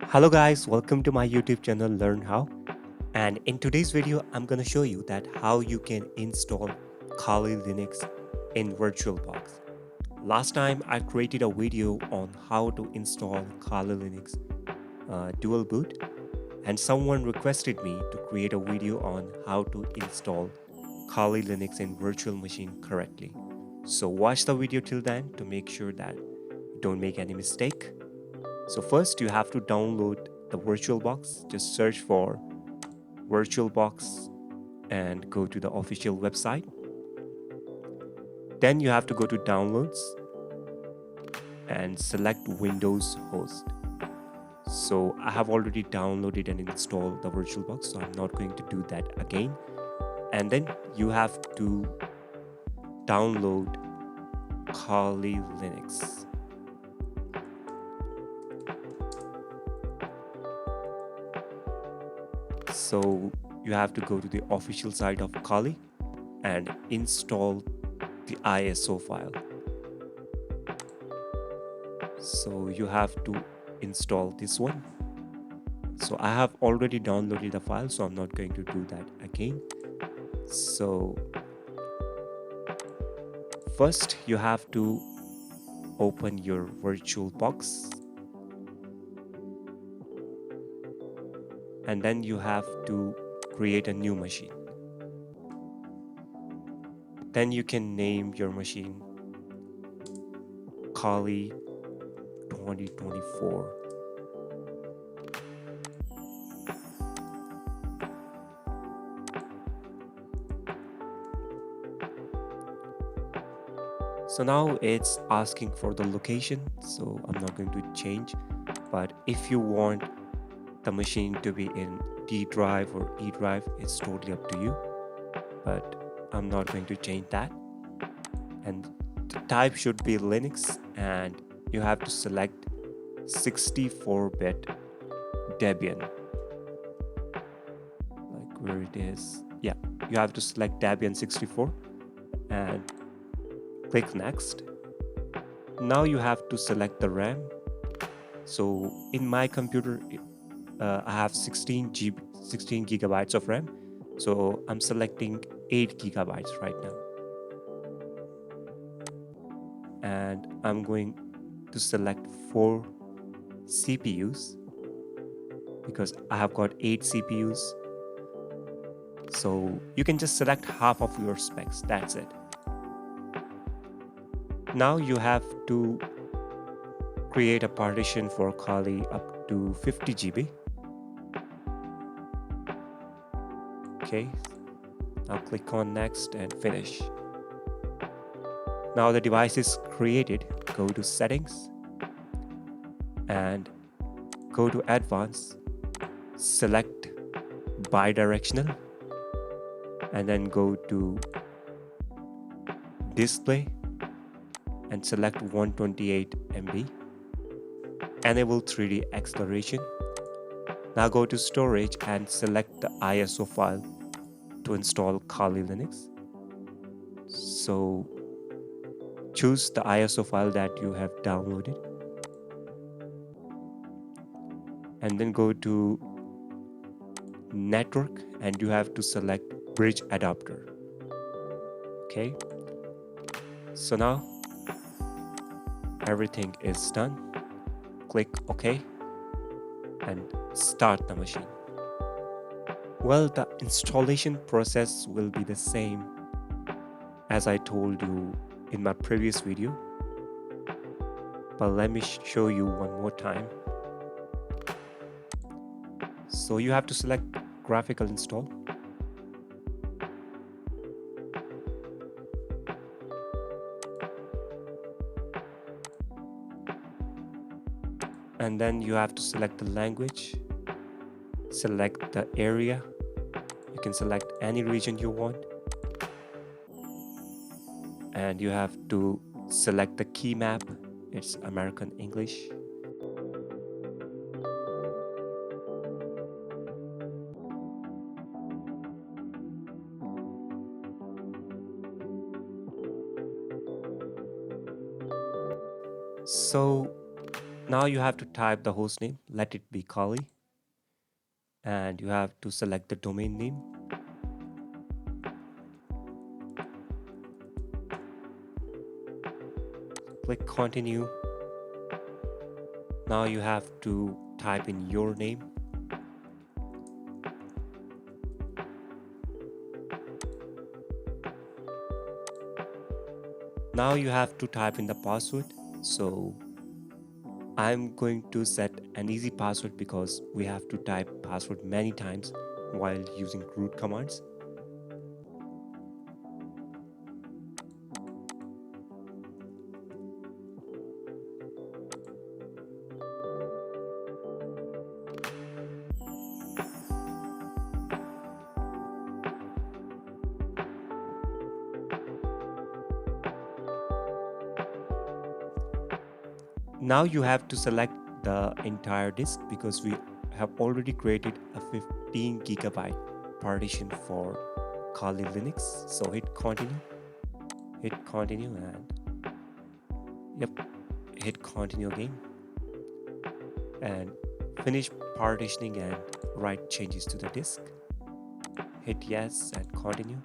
Hello guys, welcome to my YouTube channel Learn How. And in today's video, I'm going to show you that how you can install Kali Linux in VirtualBox. Last time I created a video on how to install Kali Linux dual boot, and someone requested me to create a video on how to install Kali Linux in virtual machine correctly. So watch the video till then to make sure that you don't make any mistake. So first you have to download the VirtualBox. Just search for VirtualBox and go to the official website. Then you have to go to downloads and select Windows host. So I have already downloaded and installed the VirtualBox, so I'm not going to do that again. And then you have to download Kali Linux. So you have to go to the official site of Kali and install the ISO file. So you have to install this one. So I have already downloaded the file, so I'm not going to do that again. So first you have to open your VirtualBox, and then you have to create a new machine. Then you can name your machine Kali 2024. So now it's asking for the location, so I'm not going to change. But if you want the machine to be in D drive or E drive, it's totally up to you. But I'm not going to change that. And the type should be Linux, and you have to select 64-bit Debian. Like where it is. Yeah, you have to select Debian 64 and click next. Now you have to select the RAM. So in my computer, I have 16 gigabytes of RAM. So I'm selecting 8 gigabytes right now. And I'm going to select 4 CPUs because I have got 8 CPUs. So you can just select half of your specs, that's it. Now you have to create a partition for Kali up to 50 GB. Okay, now click on next and finish. Now the device is created. Go to settings and go to advanced, select bidirectional, and then go to display and select 128 MB. Enable 3D acceleration. Now go to storage and select the ISO file to install Kali Linux. So choose the ISO file that you have downloaded and then go to network and you have to select bridge adapter. Okay, so now everything is done. Click OK and start the machine. Well, the installation process will be the same as I told you in my previous video, but let me show you one more time. So you have to select graphical install. And then you have to select the language, select the area. You can select any region you want. And you have to select the key map. It's American English. So Now you have to type the host name, let it be Kali, and you have to select the domain name. Click continue. Now you have to type in your name. Now you have to type in the password. So I'm going to set an easy password because we have to type password many times while using root commands. Now you have to select the entire disk because we have already created a 15 gigabyte partition for Kali Linux. So hit continue and yep, hit continue again and finish partitioning and write changes to the disk. Hit yes and continue.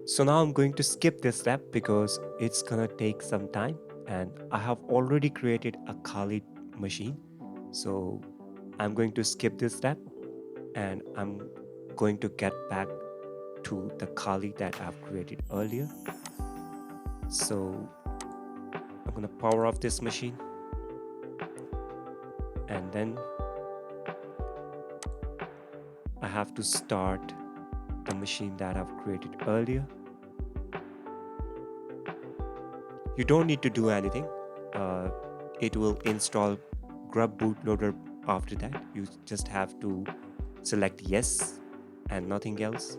So now I'm going to skip this step because it's gonna take some time and I have already created a Kali machine. So I'm going to skip this step and I'm going to get back to the Kali that I've created earlier. So I'm gonna power off this machine and then I have to start the machine that I've created earlier. You don't need to do anything. It will install grub bootloader after that. You just have to select yes and nothing else.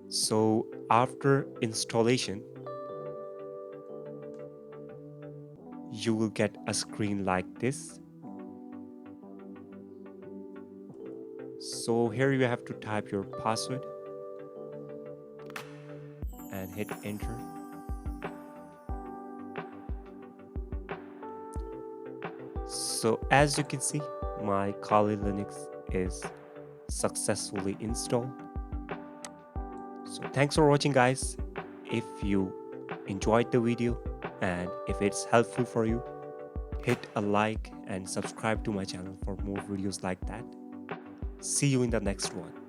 So after installation, you will get a screen like this. So here you have to type your password and hit enter. So as you can see, my Kali Linux is successfully installed. So thanks for watching, guys. If you enjoyed the video and if it's helpful for you, hit a like and subscribe to my channel for more videos like that. See you in the next one.